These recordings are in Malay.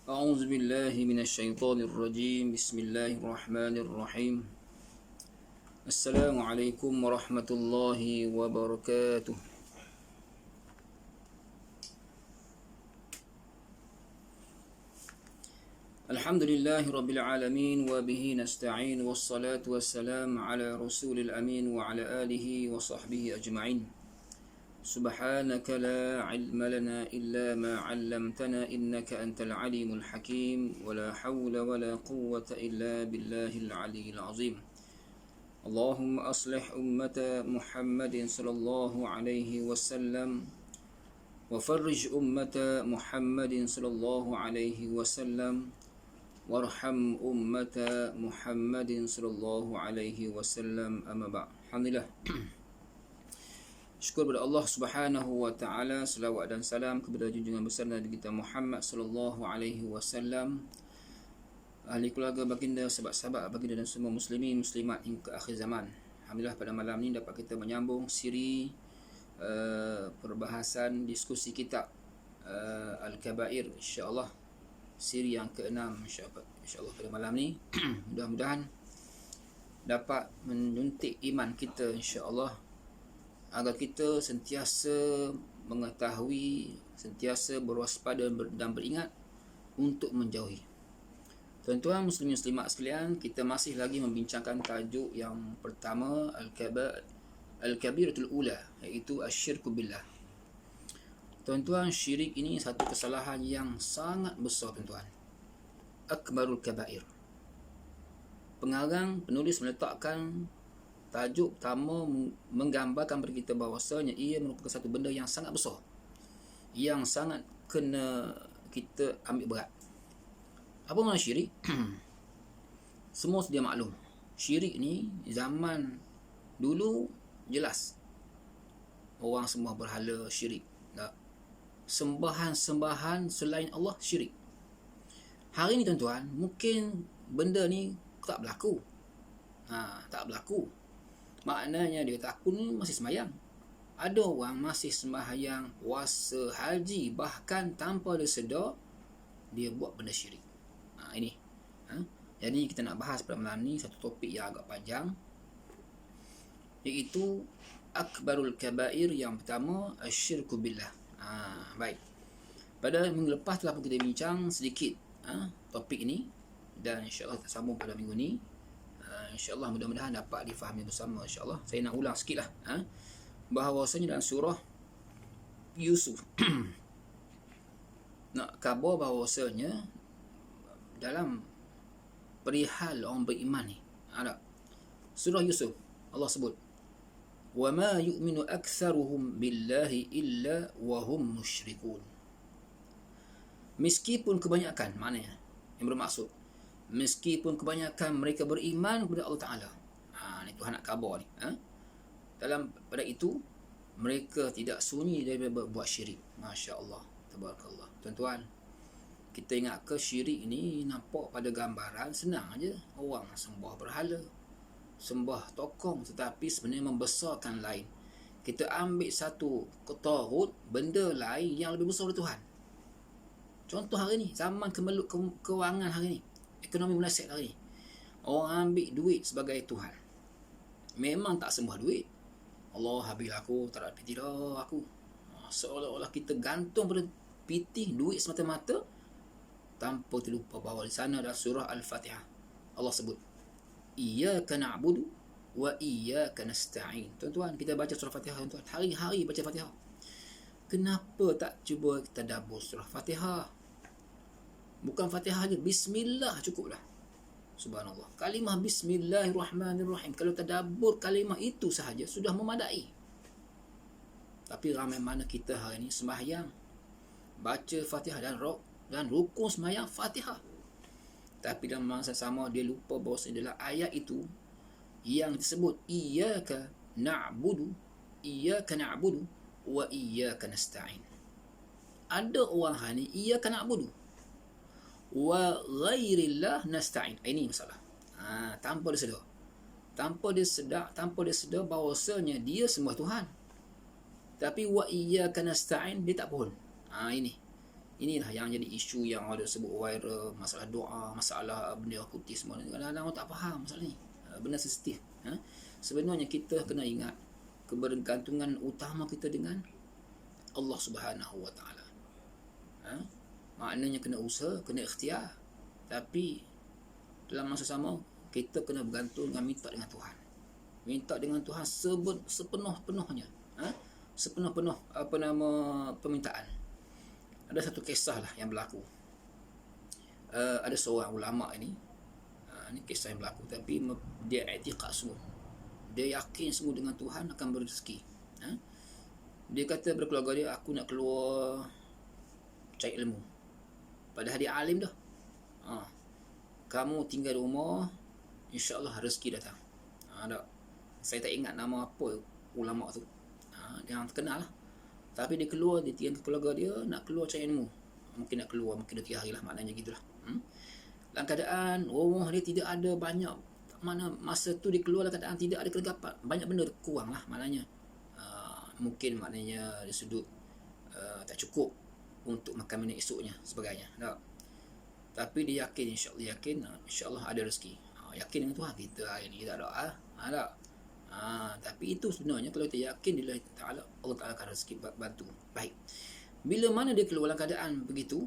أعوذ بالله من الشيطان الرجيم. بسم الله الرحمن الرحيم. السلام عليكم ورحمة الله وبركاته. الحمد لله رب العالمين وبه نستعين والصلاة والسلام على رسول الأمين وعلى آله وصحبه أجمعين. سبحانك لا علم لنا إلا ما علمتنا إنك أنت العليم الحكيم ولا حول ولا قوة إلا بالله العلي العظيم. اللهم أصلح أمة محمد صلى الله عليه وسلم وفرج أمة محمد صلى الله عليه وسلم وارحم أمة محمد صلى الله عليه وسلم. أما بعد. الحمد لله. Syukur kepada Allah Subhanahu wa taala, selawat dan salam kepada junjungan besar Nabi kita Muhammad sallallahu alaihi wasallam, ahli keluarga baginda, sahabat-sahabat baginda dan semua muslimin muslimat hingga akhir zaman. Alhamdulillah, pada malam ni dapat kita menyambung siri perbahasan diskusi kitab Al-Kabair, insya-Allah siri yang ke-6 insya-Allah pada malam ni. Mudah-mudahan dapat menyuntik iman kita insya-Allah, agar kita sentiasa mengetahui, sentiasa berwaspada dan beringat untuk menjauhi. Tuan-tuan muslimin muslimat sekalian, kita masih lagi membincangkan tajuk yang pertama, Al-Kabiratul Ula, iaitu Asyirku Billah. Tuan-tuan, syirik ini satu kesalahan yang sangat besar tuan-tuan. Akbarul Kabair. Pengarang, penulis meletakkan tajuk pertama menggambarkan kepada kita bahawasanya ia merupakan satu benda yang sangat besar, yang sangat kena kita ambil berat. Apa makna syirik? Semua sedia maklum. Syirik ni zaman dulu jelas orang sembah berhala, syirik. Tak? Sembahan-sembahan selain Allah, syirik. Hari ni tuan-tuan, mungkin benda ni tak berlaku. Tak berlaku. Maknanya dia kata, aku ni masih sembahyang. Ada orang masih sembahyang, puasa, haji, bahkan tanpa dia sedar dia buat benda syirik. Ini. Jadi kita nak bahas pada malam ni satu topik yang agak panjang, iaitu Akbarul Kabair. Yang pertama, Asyirku Billah. Baik. Pada minggu lepas telah pun kita bincang sedikit topik ini, dan insya-Allah kita sambung pada minggu ni. InsyaAllah mudah-mudahan dapat difahami bersama. InsyaAllah saya nak ulang sikit lah, bahawasanya dalam surah Yusuf nak khabar bahawasanya dalam perihal orang beriman ni, surah Yusuf Allah sebut, wa ma yu'minu aktsaruhum billahi illa wa hum musyrikun. Meskipun kebanyakan, maknanya yang bermaksud, meskipun kebanyakan mereka beriman kepada Allah Ta'ala. Ni Tuhan nak khabar ni. Dalam pada itu, mereka tidak sunyi daripada berbuat syirik. Masya Allah. Tabarakallah. Tuan-tuan, kita ingat ke syirik ni nampak pada gambaran senang aja. Orang sembah berhala, sembah tokong, tetapi sebenarnya membesarkan lain. Kita ambil satu ketarut, benda lain yang lebih besar dari Tuhan. Contoh hari ni, zaman kemeluk kewangan hari ni, ekonomi meleset hari ni, orang ambil duit sebagai Tuhan. Memang tak sembah duit. Allah habis aku, tak ada piti dah aku. Seolah-olah kita gantung pada piti duit semata-mata, tanpa terlupa bahawa di sana dalam surah Al-Fatihah Allah sebut, Iyyaka na'budu wa iyyaka nasta'in. Tuan-tuan, kita baca surah Fatihah tuan-tuan, hari-hari baca Fatihah. Kenapa tak cuba kita tadabbur surah Fatihah? Bukan Fatihah aja, bismillah cukuplah. Subhanallah. Kalimah bismillahirrahmanirrahim, kalau tadabbur kalimah itu sahaja sudah memadai. Tapi ramai mana kita hari ini sembahyang, baca Fatihah dan rukun sembahyang Fatihah, tapi dalam masa sama dia lupa bahawa adalah ayat itu yang disebut Iyyaka na'budu wa iyyaka nasta'in. Ada orang hari ni Iyyaka na'budu wa ghairillah nasta'in. Ini masalah. Tanpa dia sedar bahawasanya dia sembah Tuhan, tapi wa iyyaka nasta'in dia tak pohon. Inilah yang jadi isu yang ada sebut viral, masalah doa, masalah bendera putih semua ni. Kadang-kadang orang tak faham masalah ni. Benda sensitif. Sebenarnya kita kena ingat kebergantungan utama kita dengan Allah Subhanahu Wa Taala. Maknanya kena usaha, kena ikhtiar, tapi dalam masa sama kita kena bergantung dengan minta dengan Tuhan. Minta dengan Tuhan sepenuh-penuhnya. Sepenuh-penuh permintaan. Ada satu kisah lah yang berlaku. Ada seorang ulama ini kisah yang berlaku, tapi dia i'tiqad sungguh. Dia yakin sungguh dengan Tuhan akan beri rezeki. Dia kata kepada keluarga dia, aku nak keluar cari ilmu. Padahal dia alim dah. Kamu tinggal di rumah, insya-Allah rezeki datang. Saya tak ingat nama apa ulama tu. Yang terkenal lah. Tapi dia keluar, dia tinggal keluarga dia, nak keluar cari ilmu. Mungkin nak keluar, mungkin 2-3 hari lah, maknanya gitulah. Dalam keadaan rumah dia tidak ada banyak, mana masa tu dia keluar dalam keadaan tidak ada kelegapan, banyak benda kurang lah, maknanya mungkin maknanya dari sudut tak cukup untuk makan minum esoknya sebagainya. Tak. Tapi dia yakin, insya-Allah ada rezeki. Yakin dengan Tuhan kita hari ni kita doa. Tak. Tapi itu sebenarnya kalau kita yakin bila Ta'ala, Allah Ta'ala akan rezeki bantu. Baik. Bila mana dia keluar dalam keadaan begitu,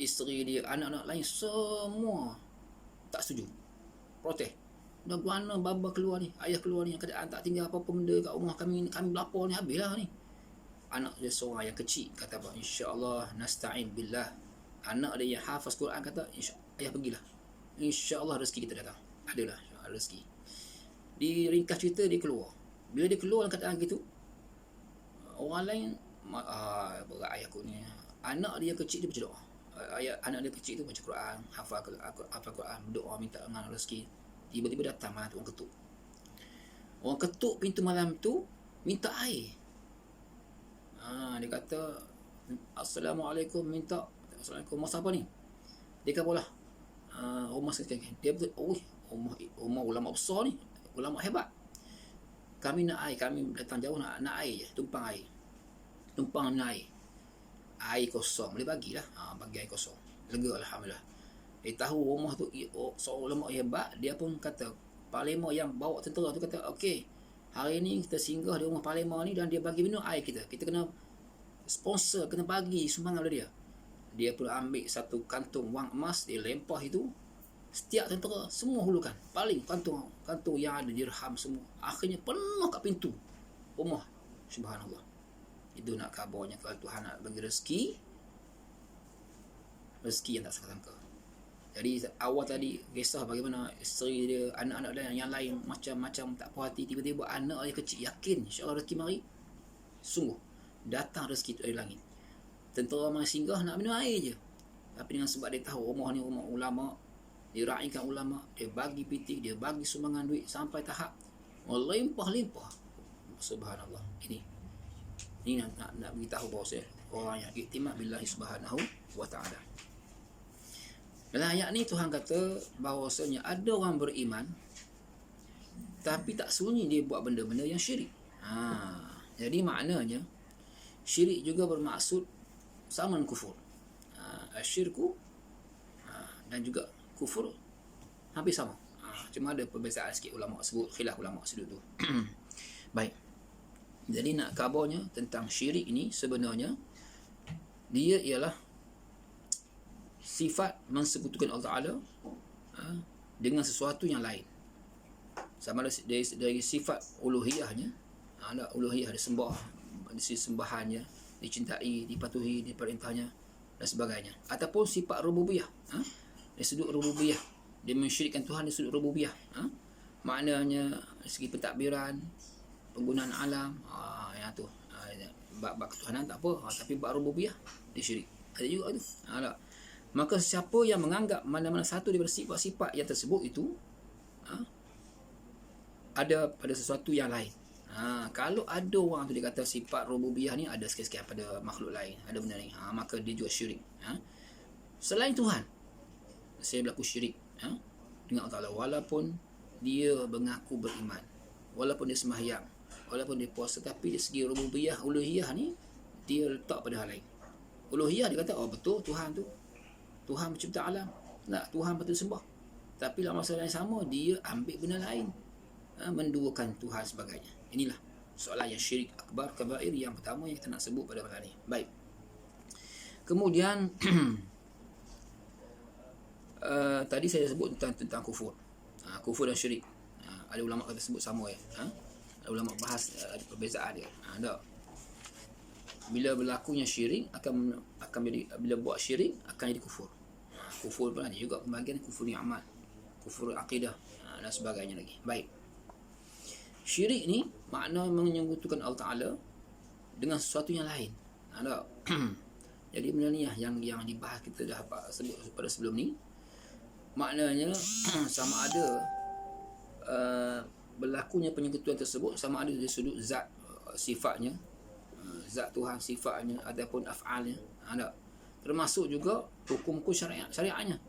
isteri dia, anak-anak lain semua tak setuju, protes. Dah guana baba keluar ni, ayah keluar ni, keadaan tak tinggal apa-apa benda kat rumah kami berlapar ni, habislah ni. Anak dia seorang yang kecil kata apa, insya-Allah nasta'in billah. Anak dia yang hafaz Quran kata, ayah pergilah, insya-Allah rezeki kita datang, adalah rezeki. Di ringkas cerita, dia keluar. Bila dia keluar dalam keadaan gitu, orang lain berat ayah aku ni, anak dia kecil dia baca doa. Anak dia kecil tu baca Quran, hafal Quran, berdoa minta dengan rezeki. Tiba-tiba datang malam tu orang ketuk pintu malam tu, minta air. Dia kata, Assalamualaikum, minta. Assalamualaikum, masa apa ni? Dia kata bolah, rumah sekali. Dia betul, rumah ulama besar ni, ulama hebat. Kami nak air, kami datang jauh nak air je, tumpang minum air. Air kosong boleh bagilah. Bagi air kosong, lega alhamdulillah. Dia tahu rumah tu seorang ulama hebat. Dia pun kata, parlimen yang bawa tentera tu kata, okey, hari ni kita singgah di rumah parlimen ni dan dia bagi minum air kita kena sponsor, kena bagi sumbangan pada dia. Dia pun ambil satu kantung wang emas, dia lempah itu, setiap tentera semua hulukan, paling kantung yang ada dirham semua, akhirnya penuh kat pintu rumah. Subhanallah. Itu nak kabarnya kalau Tuhan nak bagi rezeki yang tak sangka-sangka. Jadi awal tadi kisah bagaimana isteri dia, anak-anak dia yang lain macam-macam tak puas hati, tiba-tiba anak dia kecil yakin insya-Allah rezeki mari. Sungguh datang rezeki dari langit. Tentera mai singgah nak minum air je. Tapi dengan sebab dia tahu rumah ni rumah ulama, dia raikan ulama, dia bagi pitik, dia bagi sumbangan duit sampai tahap melimpah-limpah. Subhanallah. Ini nak beritahu bahawa orang yang iktimad billahi subhanahu wa ta'ala. Dalam ayat ni Tuhan kata bahawasanya ada orang beriman tapi tak sunyi dia buat benda-benda yang syirik. Jadi maknanya syirik juga bermaksud sama dengan kufur. Syirku dan juga kufur hampir sama. Cuma ada perbezaan sikit, ulama sebut khilaf ulama sebut tu. Baik. Jadi nak kabarnya tentang syirik ini sebenarnya dia ialah sifat mensekutukan Allah Ta'ala dengan sesuatu yang lain. Sama ada dari sifat uluhiyahnya, ada uluhiyah, ada sembah, ada sembahannya, dicintai, dipatuhi, diperintahnya dan sebagainya. Ataupun sifat rububiyah, dari sudut rububiyah, dia mensyirikkan Tuhan dari sudut rububiyah. Maknanya segi pentadbiran, penggunaan alam, yang tu bab ketuhanan tak apa, tapi bab rububiyah dia syirik. Ada juga tu. Maka siapa yang menganggap mana-mana satu daripada sifat-sifat yang tersebut itu ada pada sesuatu yang lain. Kalau ada orang tu dia kata sifat rububiyah ni ada sikit-sikit pada makhluk lain, ada benda ni, maka dia juga syirik. Selain Tuhan, saya berlaku syirik dengan Allah Ta'ala, walaupun dia mengaku beriman, walaupun dia sembahyang, walaupun dia puasa, tapi dari segi rububiyah, uluhiyah ni dia letak pada hal lain. Uluhiyah dia kata, oh betul Tuhan tu Tuhan pencipta alam, nak Tuhan betul sembah. Tapi dalam masa yang sama dia ambil benda lain, menduakan Tuhan sebagainya. Inilah soalan yang syirik akbar kabair yang pertama yang kita nak sebut pada malam ni. Baik. Kemudian tadi saya sebut tentang kufur. Kufur dan syirik. Ada ulama kata sebut sama ya. Ada ulama bahas ada perbezaan dia. Tak. Bila berlakunya syirik akan jadi, bila buat syirik akan jadi kufur. Kufur pun ada juga pembahagian kufur amal, kufur akidah dan sebagainya lagi. Baik. Syirik ni makna menyekutukan Allah Taala dengan sesuatu yang lain. Tak. Jadi benda ni yang dibahas kita dah sebut pada sebelum ni. Maknanya sama ada berlakunya penyekutuan tersebut sama ada dari sudut zat sifatnya, zat Tuhan sifatnya ataupun af'alnya. Tak. Termasuk juga hukum syariatnya.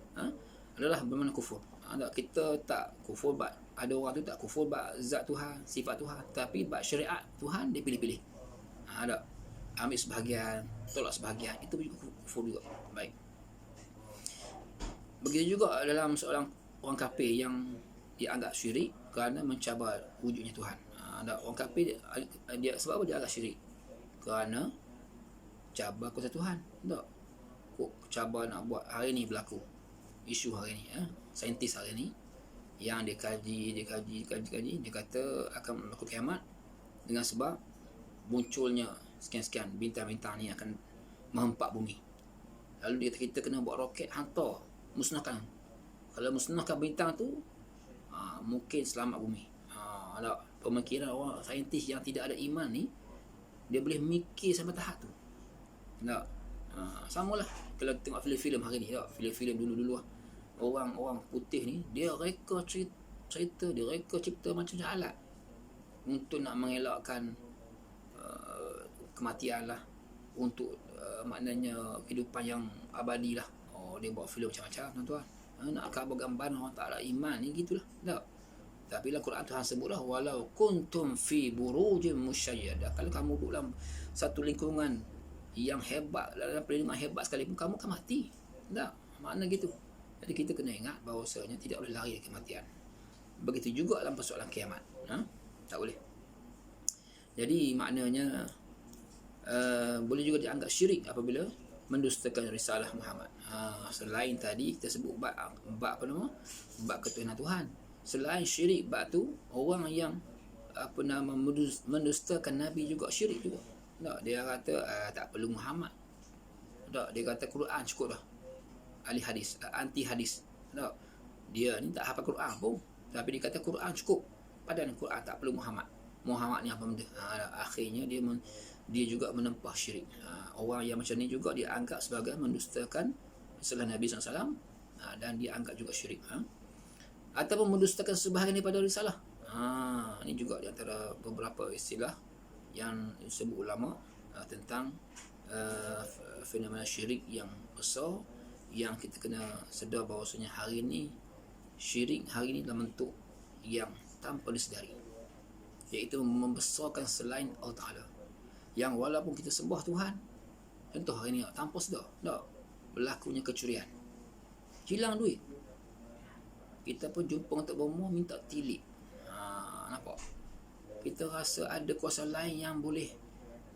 Adalah bermakna kufur. Tak. Kita tak kufur bab, ada orang tu tak kufur bab zat Tuhan, sifat Tuhan, tapi bab syariat Tuhan dia pilih-pilih. Tak. Ambil sebahagian, tolak sebahagian, itu juga kufur juga. Baik. Begitu juga dalam seorang orang kafir yang dianggap syirik kerana mencabar wujudnya Tuhan. Orang kafir dia sebab apa dia agak syirik? Kerana cabar kuasa Tuhan. Tak. Kok cabar nak buat hari ni berlaku isu hari ni, saintis hari ni yang dia kaji, dia kata akan berlaku kiamat dengan sebab munculnya sekian-sekian bintang-bintang ni akan menghempak bumi. Lalu dia kata kita kena buat roket hantar, musnahkan. Kalau musnahkan bintang tu, mungkin selamat bumi. Ada pemikiran orang saintis yang tidak ada iman ni, dia boleh mikir sampai tahap tu. Tak. Samalah kalau tengok filem-filem hari ni, tak? Filem-filem dulu-dulu lah. Orang putih ni dia reka cerita, dia reka cipta macam alat untuk nak mengelakkan kematian lah, untuk maknanya kehidupan yang abadi lah. Dia buat filem macam-macam tuan-tuan. Nak khabar gambar orang tak ada iman ni gitulah. Tak. Tapi dalam Quran Tuhan sebutlah walau kuntum fi burujin musyayyadah. Kalau kamu duduk dalam satu lingkungan yang hebat, dalam perlindungan hebat sekalipun, kamu akan mati. Tak. Makna gitu. Jadi kita kena ingat bahawasanya tidak boleh lari dari kematian. Begitu juga dalam persoalan kiamat. Tak boleh. Jadi maknanya boleh juga dianggap syirik apabila mendustakan risalah Muhammad. Selain tadi kita sebut bab apa nama? Bab ketuhanan Tuhan. Selain syirik bab tu, orang yang mendustakan Nabi juga syirik juga. Tak, dia kata tak perlu Muhammad. Tak, dia kata Quran cukup dah. Ahli hadis, anti hadis. Tak. Dia ni tak hafal Quran pun, tapi dia kata Quran cukup. Padahal Quran tak perlu Muhammad. Muhammad ni apa benda? Akhirnya dia juga menempah syirik. Orang yang macam ni juga dia anggap sebagai mendustakan risalah Nabi SAW, dan dia anggap juga syirik. Ataupun mendustakan sebahagian daripada risalah. Ini juga di antara beberapa istilah yang disebut ulama tentang fenomena syirik yang besar, yang kita kena sedar bahawasanya hari ni syirik hari ni dalam bentuk yang tanpa disedari, iaitu membesarkan selain Allah Ta'ala, yang walaupun kita sembah Tuhan, contoh hari ni tanpa sedar, tak, berlakunya kecurian, hilang duit, kita pun jumpa untuk bomoh minta tilik. Nampak? Kita rasa ada kuasa lain yang boleh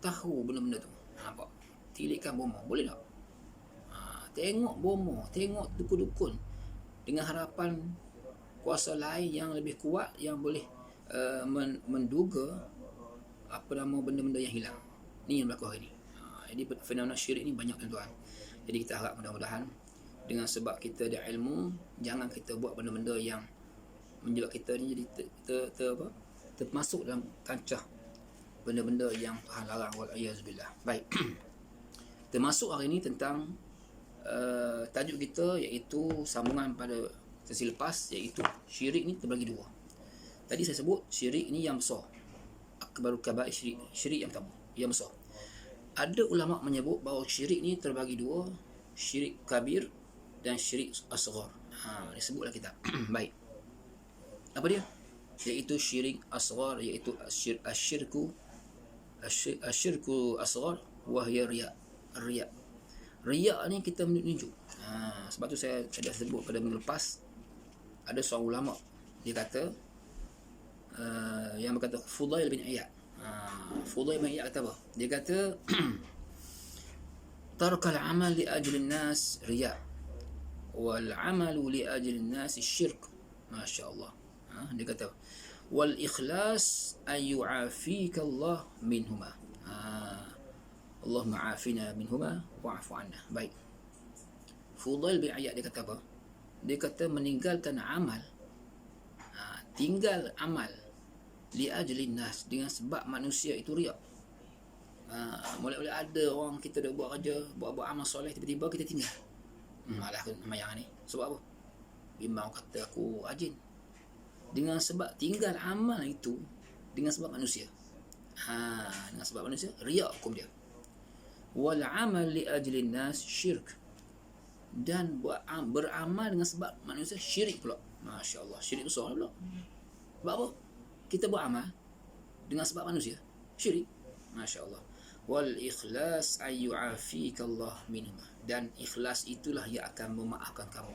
tahu benda-benda tu. Nampak? Tilikkan bomoh, boleh tak? Tengok bomoh, tengok dukun-dukun dengan harapan kuasa lain yang lebih kuat yang boleh menduga apa nama benda-benda yang hilang. Ni yang berlaku hari ni. Jadi fenomena syirik ni banyak tuan-tuan. Jadi kita harap mudah-mudahan dengan sebab kita ada ilmu, jangan kita buat benda-benda yang menjebak kita ni jadi termasuk dalam kancah benda-benda yang Tuhan larang, wal-iyazbillah. Baik. Termasuk hari ni tentang tajuk kita, iaitu sambungan pada sesi lepas, iaitu syirik ni terbagi dua. Tadi saya sebut syirik ni yang besar, akbarul kabair, syirik yang pertama, yang besar. Ada ulama menyebut bahawa syirik ni terbagi dua, syirik kabir dan syirik asghar. Disebutlah kita. Baik. Apa dia? Iaitu syirik asghar, iaitu asyirku asghar wahya riya. Riya. Riya ni kita menunjuk. Sebab tu saya dah sebut pada minggu lepas, ada seorang ulama dia kata, yang berkata Fudail bin Iyad. Fudail bin Iyad kata apa? Dia kata tarkal amal li ajli nas riya wal amalu li ajli nas syirk. Masya-Allah. Dia kata wal ikhlas ay yu'afika Allah minhuma. Allahumma afina minhuma wa'fu anna. Baik. Fudail bin Iyad dia kata apa? Dia kata meninggalkan amal, tinggal amal li ajli nas, dengan sebab manusia itu riak. Mula-mula ada orang kita dah buat kerja, buat amal soleh, tiba-tiba kita tinggal. Malah aku semayang ni. Sebab apa? Bimbang kata aku rajin. Dengan sebab tinggal amal itu dengan sebab manusia. Dengan sebab manusia, riak hukum dia. Wal amal li ajli nas syirk. Dan beramal dengan sebab manusia syirik pula. Masya-Allah, syirik besar pula. Sebab apa? Kita buat amal dengan sebab manusia syirik. Masya-Allah. Wal ikhlas ay yu'afika Allah minhuma. Dan ikhlas itulah yang akan memaafkan kamu,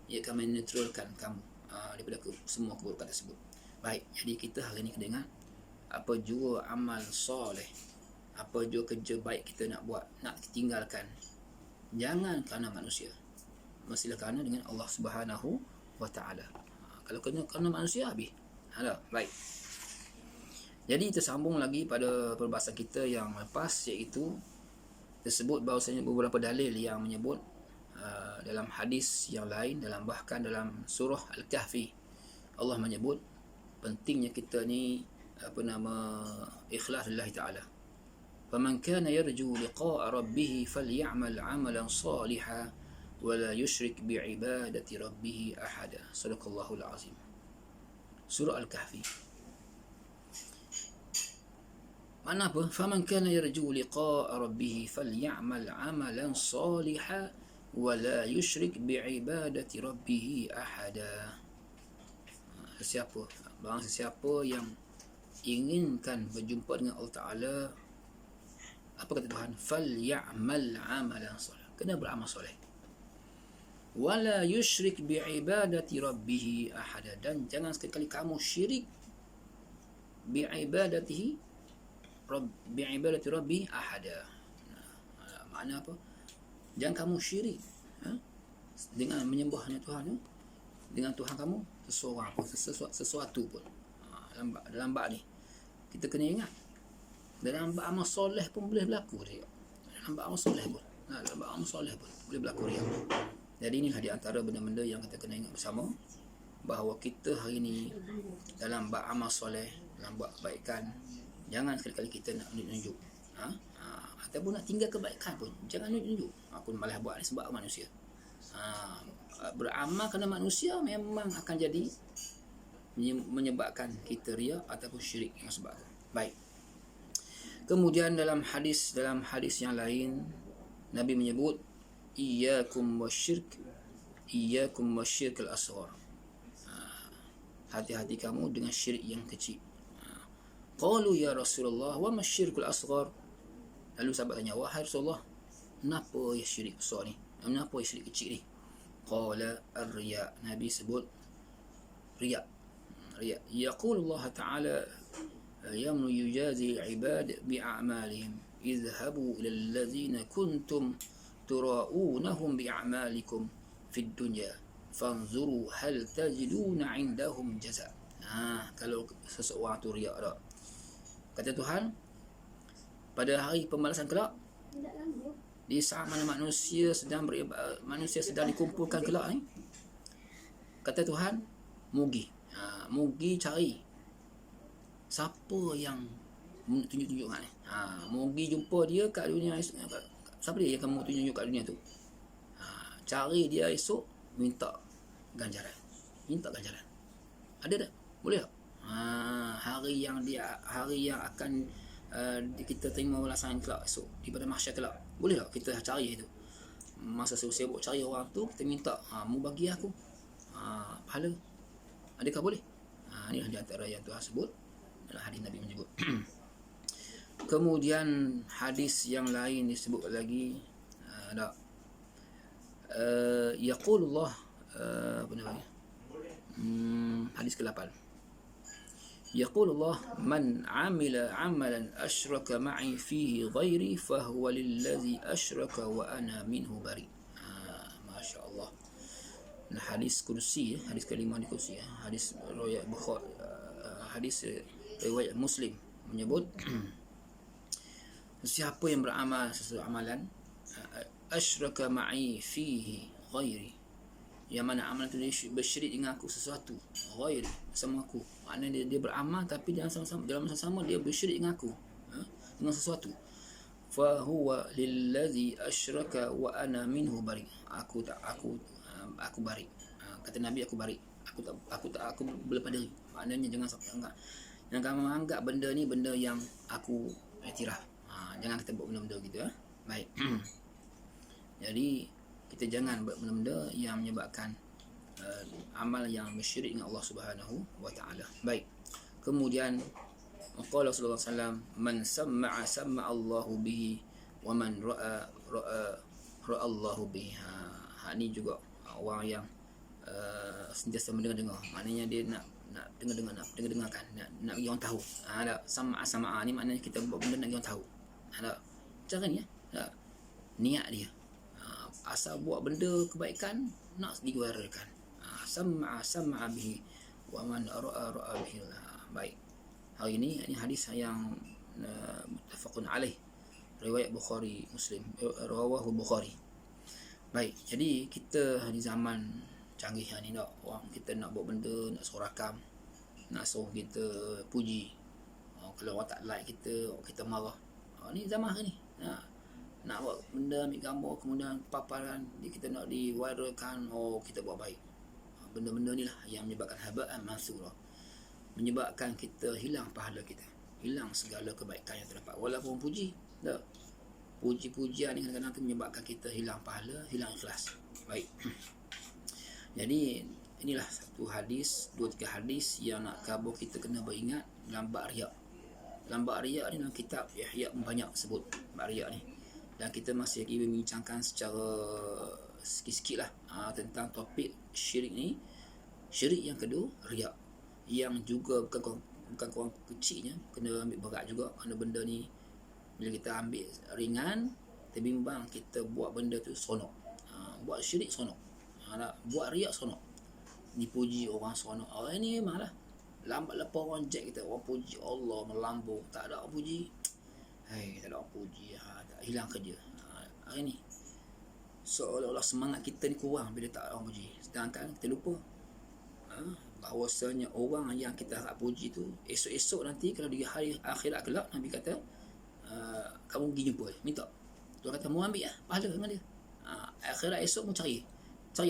ia akan menetralkan kamu daripada semua keburukan tersebut. Baik, jadi kita hari ini kena ingat, apa jua amal soleh, apa jua kerja baik kita nak buat, nak tinggalkan, jangan kerana manusia, mestilah kerana dengan Allah Subhanahu wa taala. Kalau kerana manusia, habis. Baik. Jadi tersambung lagi pada perbahasan kita yang lepas, iaitu tersebut bahawasanya beberapa dalil yang menyebut dalam hadis yang lain, bahkan dalam surah Al-Kahfi, Allah menyebut pentingnya kita ni ikhlas lillahi ta'ala. Faman kana yarju liqa'a rabbih falyamal 'amalan salihan wa la yusyrik bi'ibadati rabbih ahada. Sadaqallahul azim. Surah Al-Kahfi. Mana apa? Faman kana yarju liqa'a rabbih falyamal 'amalan salihan wa la yusyrik bi'ibadati rabbih ahada. Sesiapa yang inginkan berjumpa dengan Allah Ta'ala, apa kata Tuhan? Falyamal 'amalan salih. Kena beramal soleh. Wala yusyrik bi'ibadati rabbih ahada. Dan jangan sekali-kali kamu syirik bi'ibadati rabbi ahada. Makna apa? Jangan kamu syirik dengan menyembahnya Tuhan, dengan Tuhan kamu seseorang pun, sesuatu pun. Dalam bab ni kita kena ingat, dalam bab amal soleh pun boleh berlaku riak. Dalam bab amal soleh pun boleh berlaku riak. Jadi inilah di antara benda-benda yang kita kena ingat bersama, bahawa kita hari ini dalam bab amal soleh, dalam bab kebaikan, jangan sekali-kali kita nak tunjuk, ataupun nak tinggal kebaikan pun jangan tunjuk. Aku malah buat ni sebab manusia. Beramal kerana manusia memang akan jadi menyebabkan kita riya ataupun syirik yang sebab itu. Baik. Kemudian dalam hadis yang lain, Nabi menyebut iyyakum wasyirk al-asghar. Hati-hati kamu dengan syirik yang kecil. Qalu ya Rasulullah wa ma syirkul asghar. Lalu sahabat tanya, wahai Rasulullah, kenapa ya syirik besar ni? Kenapa ya syirik kecil ni? Qala ar-riya. Nabi sebut riya. Yaqul Allah Ta'ala yawma yujazi al-ibad bi'a'malihim idhabu ila alladhina kuntum tura'unahum bi'a'malikum fid dunya fanzuru hal tajiduna 'indahum jaza. Kalau seseorang tu riak tak, kata Tuhan, pada hari pembalasan kelak, di saat mana manusia sedang dikumpulkan kelak ni, kata Tuhan, mugi cari siapa yang tunjuk-tunjuk ni. Mugi jumpa dia kat dunia esok. Siapa dia yang kamu tunjuk kat dunia tu? Cari dia esok, minta ganjaran. Ada tak? Boleh tak? Hari yang akan kita terima balasan kelak esok, di pada mahsyar kelak, boleh tak kita cari itu? Masa sibuk cari orang tu, kita minta, mu bagi aku pahala. Adakah boleh? Ini di antara yang Tuhan sebut dalam hadis Nabi menyebut. Kemudian hadis yang lain disebut lagi, ada yaqulullah, apa namanya, hadis ke-8. Yaqulullah man amila amalan asyraka ma'i fihi ghairi fahuwa lillazi asyraka wa ana minhu bari. Masya-Allah. Nah, hadis kursi, hadis kelima di kursi, hadis riwayat Bukhari, hadis riwayat Muslim menyebut siapa yang beramal sesuatu amalan asyraka ma'i fihi ghairi, yang mana amalan itu dia bersyirik dengan aku sesuatu, ghairi, sama aku, maknanya dia beramal tapi dalam masa sama dia bersyirik dengan aku, dengan sesuatu, fa huwa lillazi asyraka wa ana minhu bari, aku bari, kata Nabi, aku bari, aku berlepas diri, maknanya jangan menganggap benda ni benda yang aku iktiraf. Jangan kita buat benda-benda gitu, baik. Jadi kita jangan buat benda-benda yang menyebabkan amal yang bersyirik dengan Allah Subhanahu wa taala. Baik. Kemudian qala sallallahu alaihi wasallam, man sam'a Allahu bihi wa man ra'a Allahu bihi. Ini juga orang yang sentiasa mendengar, maknanya dia nak dengarkan, nak bagi orang tahu. Ada sama ni maknanya kita buat benda nak bagi orang tahu. Ada cara ni, niat dia, asal buat benda kebaikan nak diwarakan, sam'a bihi wa man ra'a bihi. Baik, hari ini hadis yang muttafaqun alaih, riwayat Bukhari Muslim, rawahu Bukhari. Baik, jadi kita di zaman canggih ni, orang kita nak buat benda, nak suruh rakam, nak suruh kita puji, kalau orang tak like kita, kita marah. Ni zaman ni, nak buat benda, ambil gambar, kemudian paparan, kita nak diviralkan, kita buat baik. Benda-benda ni lah yang menyebabkan haba'an mansura, menyebabkan kita hilang pahala kita, hilang segala kebaikan yang terdapat. Walaupun puji, puji-pujian ni kadang-kadang menyebabkan kita hilang pahala, hilang ikhlas. Baik. Jadi inilah satu hadis, 2-3 hadis yang nak kabur kita kena beringat dalam bab riak. Dalam bab riak ni dalam kitab Ihya banyak sebut bab riak ni, dan kita masih lagi membincangkan secara sikit-sikit lah tentang topik syirik ni. Syirik yang kedua, riak, yang juga bukan kurang kecilnya, kena ambil berat juga, kerana benda ni bila kita ambil ringan, terbimbang kita buat benda tu seronok. Buat syirik seronok, buat riak seronok, dipuji orang seronok. Ini memang lah, lambat lepas orang jack kita, orang puji Allah melambung, tak ada orang puji, tak ada orang puji, tak, hilang kerja. Hari ni seolah-olah semangat kita ni kurang bila tak ada orang puji. Sedangkan kita lupa bahawasanya orang yang kita harap puji tu, esok-esok nanti kalau di hari akhirat kelak, Nabi kata, kamu pergi jumpa, minta, Tuhan kata, mu ambil pahala dengan dia. Akhirat esok mu cari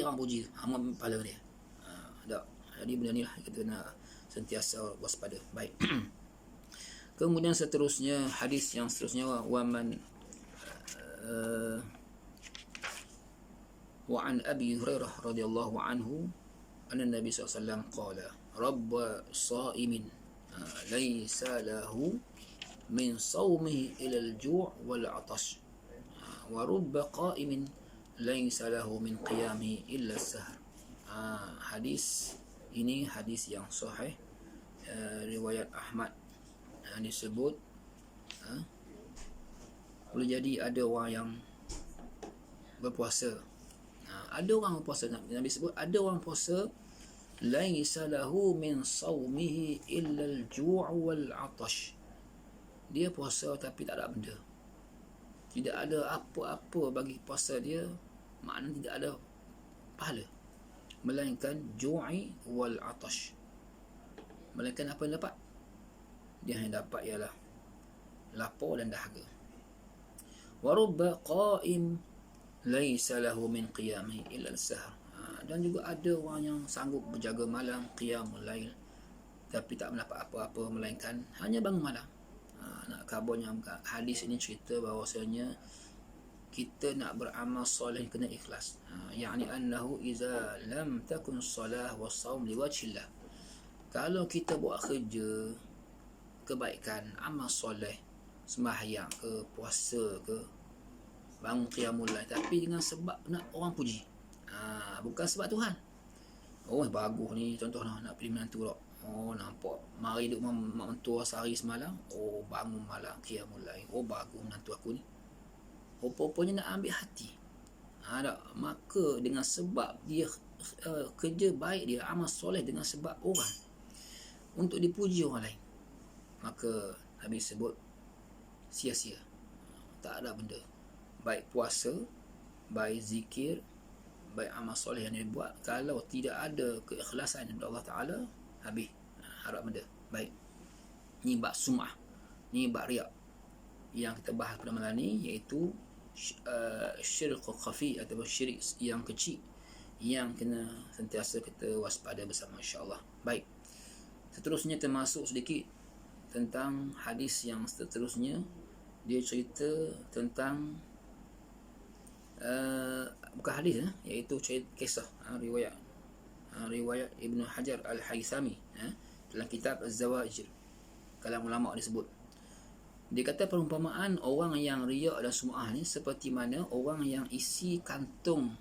orang puji, mu ambil pahala dengan dia. Jadi benda ni lah kita nak sentiasa waspada. Baik. Kemudian seterusnya, hadis yang seterusnya, waman wa an Abi Hurairah radhiyallahu anhu anna Nabi sallallahu alaihi wasallam qala rabba sha'imin laysa lahu min sawmihi ila al-ju' wal 'atash wa rubba qa'imin laysa lahu min qiyamihi illa as-sahr. Hadis ini hadis yang sahih, riwayat Ahmad, disebut boleh jadi ada orang yang berpuasa, ada orang berpuasa, Nabi sebut ada orang puasa, laisa lahu min sawmihi illa al-ju' wal 'atash, dia puasa tapi tak ada benda, tidak ada apa-apa bagi puasa dia, maknanya tidak ada pahala, melainkan ju'i wal 'atash, melainkan apa yang dapat, dia hanya dapat ialah lapar dan dahaga. Wa rubba qa'im laisa lahu min qiyamihi illa as-sahr, dan juga ada orang yang sanggup berjaga malam, qiyamul lail, tapi tak mendapat apa-apa melainkan hanya bangun malam. Nak kabarnya hadis ini cerita bahawasanya kita nak beramal soleh kena ikhlas. Yani annahu iza lam takun salah wa saum liwajhillah, kalau kita buat kerja kebaikan, amal soleh sembahyang ke, puasa ke, bangun qiyamul lail, tapi dengan sebab nak orang puji. Bukan sebab Tuhan. Oh bagus ni, contoh nak pilih menantu tak. Oh nampak mari duk mak mentua sehari semalam. Oh bangun malam qiyamul lail. Oh bagus menantu aku ni. Rupa-rupanya nak ambil hati. Tak? Maka dengan sebab dia kerja baik dia, amal soleh dengan sebab orang, untuk dipuji orang lain, maka Nabi sebut sia-sia. Tak ada benda. Baik puasa, baik zikir, baik amal soleh yang dia buat, kalau tidak ada keikhlasan daripada Allah Ta'ala, habis harap benda baik. Ni bab sum'ah, ni bab riak yang kita bahas pada malam ni, iaitu syirik khafi ataupun syirik yang kecil yang kena sentiasa kita waspada bersama, insya-Allah. Baik. Seterusnya termasuk sedikit tentang hadis yang seterusnya. Dia cerita tentang bukan hadis, iaitu kisah, riwayat Ibnu Hajar Al-Haythami dalam kitab Az-Zawajir, kalam ulama disebut. Dia kata perumpamaan orang yang riak dan sum'ah ni seperti mana orang yang isi kantung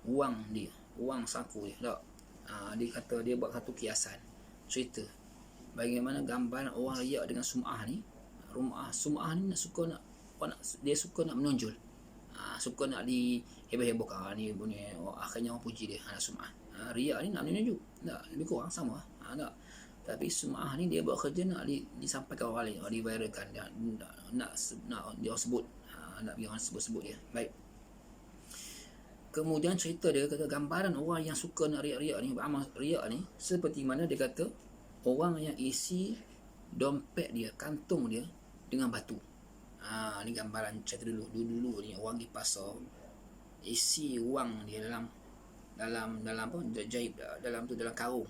wang dia, wang saku dia. Tak? Dia kata dia buat satu kiasan, cerita bagaimana gambaran orang riak dengan sum'ah ni. Sum'ah ni dia suka nak menonjol, suka nak diheboh-hebohkan. Ni punya akhirnya orang puji dia, sum'ah. Riak ni nak menunjuk, tak, lebih kurang sama. Tak. Tapi sum'ah ni dia buat kerja nak disampaikan orang lain, diviralkan, nak dia sebut, nak biar orang sebut dia. Baik. Kemudian cerita dia kata gambaran orang yang suka nak riak-riak ni, beramal riak ni, seperti mana dia kata orang yang isi dompet dia, kantung dia dengan batu. Ni gambaran cerita dulu ni, orang di pasar isi wang dia dalam apa, jaib dalam karung.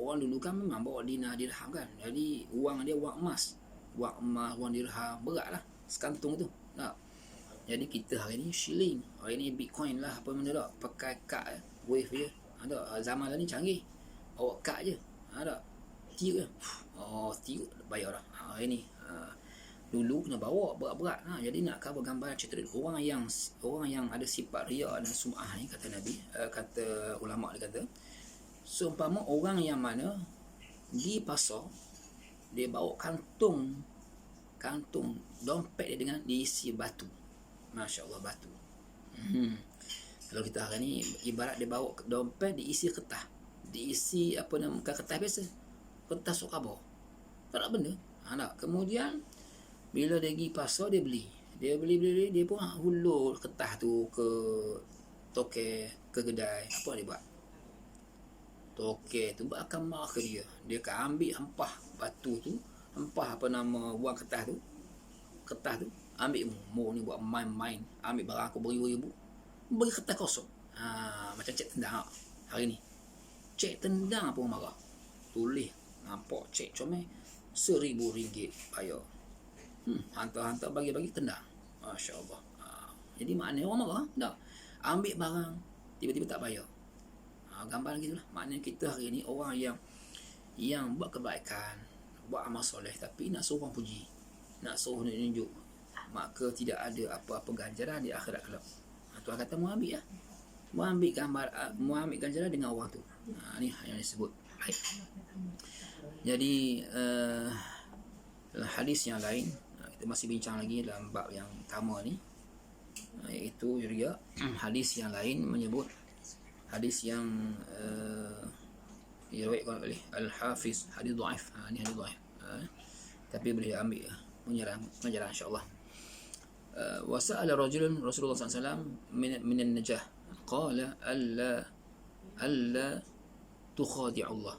Orang dulu kan memang bawa dinar dirham kan, jadi wang dia wang emas, wang dirham, berat lah sekantung tu. Tak? Jadi kita hari ni shilling, hari ni bitcoin lah, apa benda tak, pakai kad wave je. Zaman lah ni canggih, bawa kad je. Tiup je, tiup bayar dah. Hari ni dulu kena bawa berat-berat. Jadi nak cover gambar cerita orang yang ada sifat riak dan sum'ah ni, kata Nabi, kata ulama, dia kata seumpama orang yang mana di pasar dia bawa kantung dompet dia dengan diisi batu. Masya Allah, batu. Kalau kita hari ni ibarat dia bawa dompet diisi kertas, diisi apa nama, bukan kertas biasa, kertas sok khabar, tak ada benda. Kemudian bila dia pergi pasar, dia beli, dia pun hulur kertas tu ke tokek, ke kedai. Apa dia buat? Tokek tu akan marah ke dia akan ambil hempah batu tu, hempah apa nama wang kertas tu, ambil ni buat main-main, ambil barang aku beribu-ribu, beri kertas kosong. Macam cek tendang hari ni, cek tendang pun marah. Tulis nampak cek comel RM1,000 bayar, hantar bagi tendang. Masya Allah. Jadi maknanya orang marah tak, ambil barang tiba-tiba tak bayar. Gambar gitulah. Maknanya kita hari ni orang yang buat kebaikan, buat amal soleh, tapi nak suruh orang puji, nak suruh tunjuk, maka tidak ada apa-apa ganjaran di akhirat kelak. Tuhan kata mau ambil ganjaran dengan orang tu. Ni yang disebut. Baik. Jadi dalam hadis yang lain, kita masih bincang lagi dalam bab yang pertama ni, iaitu riya. Hadis yang lain menyebut, hadis yang diriwayatkan oleh Al-Hafiz, hadis dhaif. Ni hadis dhaif, tapi boleh ambil penjelasan insya-Allah. Wa sa'ala rajulun Rasulullah SAW min an-najah, qala alla tukhadi'u Allah.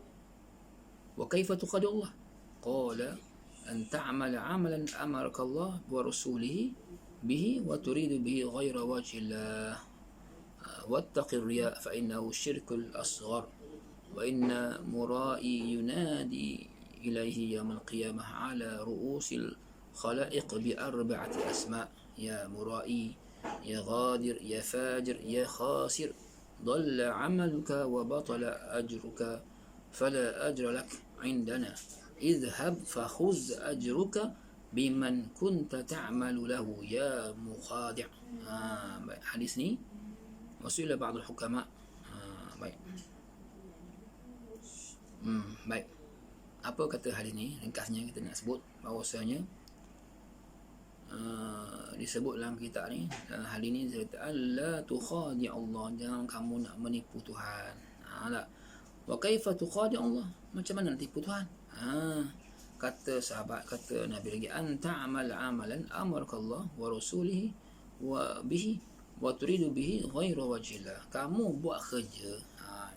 Wa kaifa tukhadi'u Allah? Qala an ta'mala 'amalan amaraka Allah wa rasulihi bihi wa turidu bihi ghayra wajhi Allah. واتق الرياء فإنه الشرك الأصغر وإن مرائي ينادي إليه يوم القيامة على رؤوس الخلائق بأربعة أسماء: يا مرائي، يا غادر، يا فاجر، يا خاسر، ضل عملك وبطل أجرك فلا أجر لك عندنا، اذهب فخذ أجرك biman kunta ta'malu lahu ya mukhadi'. Baik, hadis ni wasuila ba'd al-hukama. Baik. Baik. Apa kata hadis ni? Ringkasnya kita nak sebut bahawasanya disebut dalam kitab ni, dalam hadis ni cerita la tukhadi' Allah, jangan kamu nak menipu Tuhan. Tak. Wa kaifa tukhadi' Allah? Macam mana nak tipu Tuhan? Kata sahabat, kata Nabi lagi, anta amal amalan amarakallah wa rasulihi wa bihi wa turidu bihi ghairu wajhillah. Kamu buat kerja,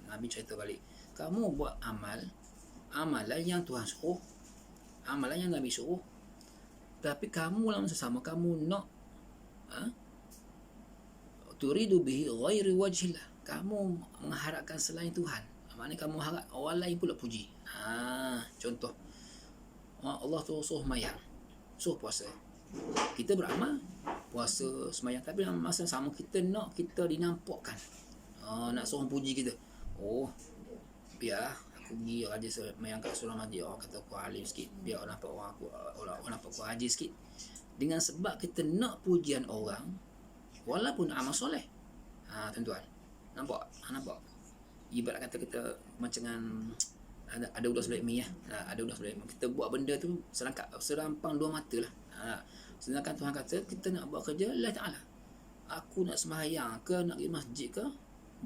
Nabi cerita balik, kamu buat amalan yang Tuhan suruh, amalan yang Nabi suruh, tapi kamu dalam masa sama kamu nak turidu bihi ghairu wajhillah, kamu mengharapkan selain Tuhan. Maknanya kamu harap orang lain pula puji. Contoh, Allah tu suruh semayang, suruh puasa, kita beramal puasa semayang, tapi dalam masa sama kita nak kita dinampakkan, nak seorang puji kita. Biar aku pergi raja semayang kat surau masjid, orang kata aku alim sikit, biar orang nampak orang nampak aku haji sikit. Dengan sebab kita nak pujian orang walaupun amal soleh. Tuan-tuan, nampak ibarat kata kita macam ada ulas belah mi ada ulas belah mi. Kita buat benda tu serampang dua mata lah. Sedangkan Tuhan kata kita nak buat kerja Allah Ta'ala. Aku nak sembahyang ke, nak pergi masjid ke,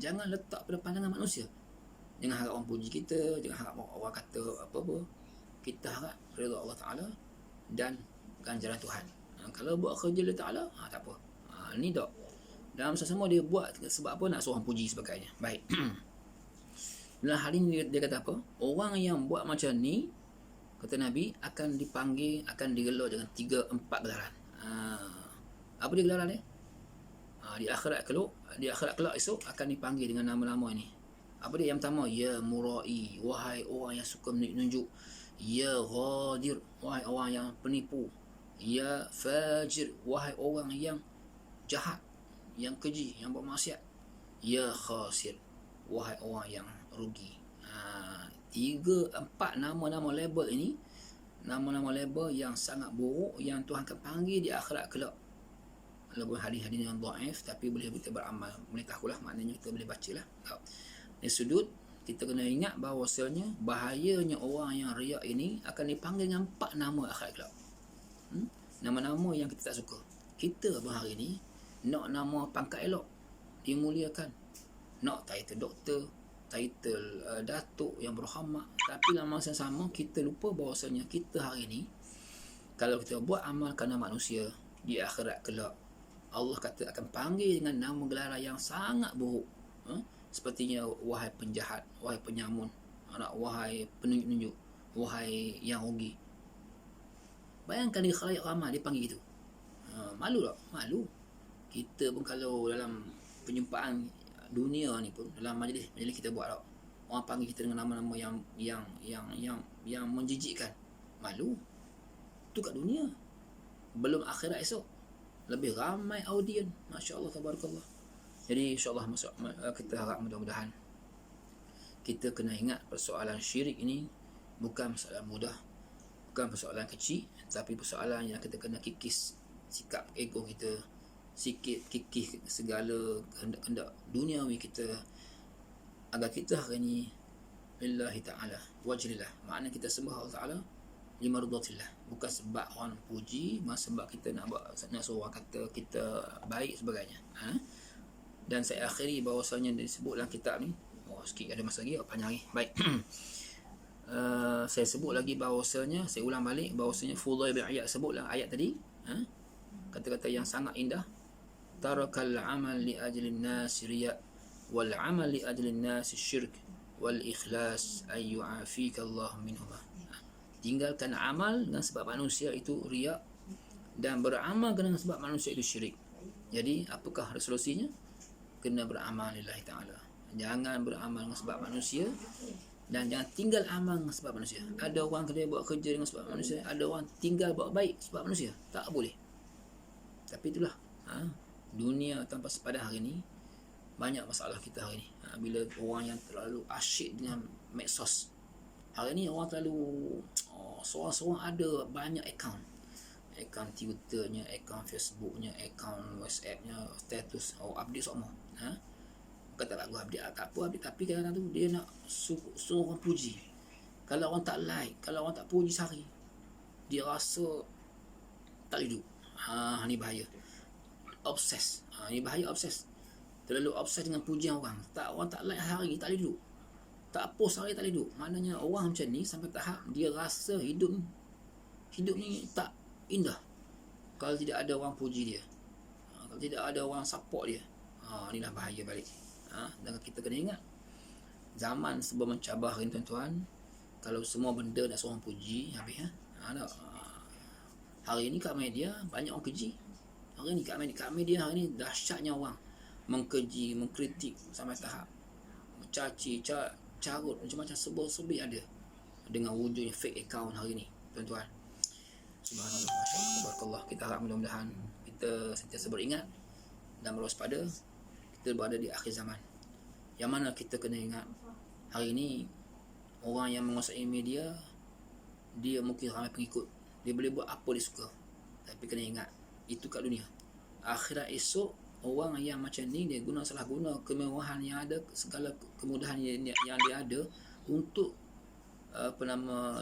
jangan letak pada pandangan manusia. Jangan harap orang puji kita, jangan harap orang kata apa-apa. Kita harap redha Allah Ta'ala dan ganjaran Tuhan. Kalau buat kerja Allah Ta'ala, tak apa. Ni tak. Dalam sama-sama dia buat sebab apa? Nak seorang puji sebagainya. Baik. Dalam hal ini dia kata apa? Orang yang buat macam ni, kata Nabi, akan dipanggil, akan digelar dengan 3-4 gelaran. Apa dia gelaran dia? Di akhirat kelak esok akan dipanggil dengan nama-nama ini. Apa dia? Yang pertama, ya murai, wahai orang yang suka menunjuk. Ya ghadir, wahai orang yang penipu. Ya fajir, wahai orang yang jahat, yang keji, yang bermaksiat. Ya khasir, wahai orang yang rugi. 3-4 nama-nama label ini, nama-nama label yang sangat buruk yang Tuhan akan panggil di akhirat kelak. Walaupun hadis-hadis yang dhaif, tapi boleh kita beramal, boleh tahulah, maknanya kita boleh bacalah. Dari sudut kita kena ingat bahawasanya bahayanya orang yang riak ini akan dipanggil dengan 4 nama akhirat kelak. Nama-nama yang kita tak suka. Kita hari ni nak nama pangkat elok, dimuliakan, nak title doktor, title datuk yang berhormat, tapi dalam masa sama kita lupa bahawasanya kita hari ni kalau kita buat amal kerana manusia, di akhirat kelak Allah kata akan panggil dengan nama gelaran yang sangat buruk. Sepertinya wahai penjahat, wahai penyamun, wahai penunjuk-nunjuk, wahai yang rugi. Bayangkan di khalayak ramai dia panggil gitu. Malu tak? Malu. Kita pun kalau dalam penjumpaan dunia ni pun, dalam majlis kita buat tak, orang panggil kita dengan nama-nama yang menjijikkan, malu. Tu kat dunia, belum akhirat esok lebih ramai audien. Masya-Allah, tabarakallah. Jadi insya-Allah kita harap mudah-mudahan kita kena ingat persoalan syirik ini bukan persoalan mudah, bukan persoalan kecil, tapi persoalan yang kita kena kikis sikap ego kita, sikit kikis segala kehendak-kehendak duniawi kita, agar kita hari ini lillahi ta'ala wajrillah, makna kita sembah Allah Ta'ala limardatillah, bukan sebab orang puji, bukan sebab kita nak suruh orang kata kita baik sebagainya. Dan saya akhiri bahawasanya disebut dalam kitab ni, sikit ada masa lagi, panjang lagi. Baik. Saya sebut lagi bahawasanya, saya ulang balik bahawasanya Fudail bin Iyad sebut dalam ayat tadi, kata-kata yang sangat indah. Tarakal amal li ajli an-nas riya wal amal li ajli an-nas syirk wal ikhlas ay yu'afika Allah minhuma. Tinggalkan amal dengan sebab manusia itu riya, dan beramal dengan sebab manusia itu syirik. Jadi apakah resolusinya? Kena beramal lillahi ta'ala. Jangan beramal dengan sebab manusia, dan jangan tinggal amal dengan sebab manusia. Ada orang kena buat kerja dengan sebab manusia, ada orang tinggal buat baik sebab manusia. Tak boleh. Tapi itulah dunia tanpa sepadan hari ni. Banyak masalah kita hari ni. Bila orang yang terlalu asyik dengan medsos. Hari ni orang terlalu seorang-seorang ada banyak akaun. akaun Twitternya, akaun Facebooknya, akaun WhatsAppnya, status update semua. Kata lagu update tak apa update, tapi kadang-kadang tu dia nak suruh orang puji. Kalau orang tak like, kalau orang tak puji sehari, dia rasa tak hidup. Ni bahaya. Obses. Ni bahaya obses. Terlalu obses dengan pujian orang. Orang tak like hari, tak hidup. Tak post hari, tak hidup. Maknanya orang macam ni sampai tahap dia rasa hidup ni tak indah kalau tidak ada orang puji dia, kalau tidak ada orang support dia. Inilah bahaya balik. Dan kita kena ingat, zaman serba mencabar ni tuan-tuan. Kalau semua benda nak seorang puji, habis hari ni kat media banyak orang keji. Hari ni kat media hari ni dahsyatnya orang mengkeji, mengkritik sampai tahap mencaci, carut, macam-macam serba-serbi ada dengan wujudnya fake account hari ni tuan-tuan. Subhanallah, masya-Allah, barakallah. Kita harap mudah-mudahan kita sentiasa beringat dan berwaspada. Kita berada di akhir zaman, yang mana kita kena ingat hari ini orang yang menguasai media, dia mungkin ramai pengikut, dia boleh buat apa dia suka, tapi kena ingat itu kat dunia. Akhirat esok, orang yang macam ni dia salah guna kemewahan yang ada, segala kemudahan yang dia ada untuk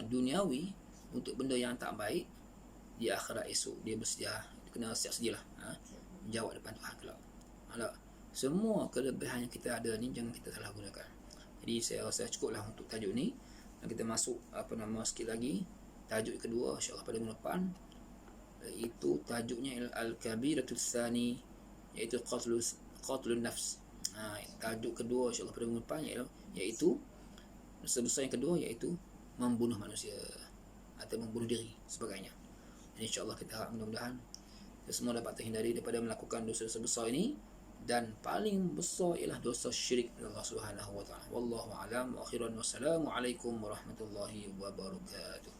duniawi, untuk benda yang tak baik. Di akhirat esok dia bersedia, kena siap sedialah menjawab depan Tuhan kelak. Semua kelebihan yang kita ada ni jangan kita salah gunakan. Jadi saya rasa cukuplah untuk tajuk ni, dan kita masuk sikit lagi tajuk kedua insya-Allah pada minggu depan, iaitu tajuknya Al-Kabiratul Tsani, iaitu qatlun nafs. Tajuk kedua insya-Allah pada minggu depan iaitu dosa besar yang kedua, iaitu membunuh manusia atau membunuh diri sebagainya. InsyaAllah kita harap mudah-mudahan kita semua dapat terhindari daripada melakukan dosa-dosa besar ini, dan paling besar ialah dosa syirik kepada Allah Subhanahu wa taala. Wallahu a'lam wa akhiran, wassalamu alaikum warahmatullahi wabarakatuh.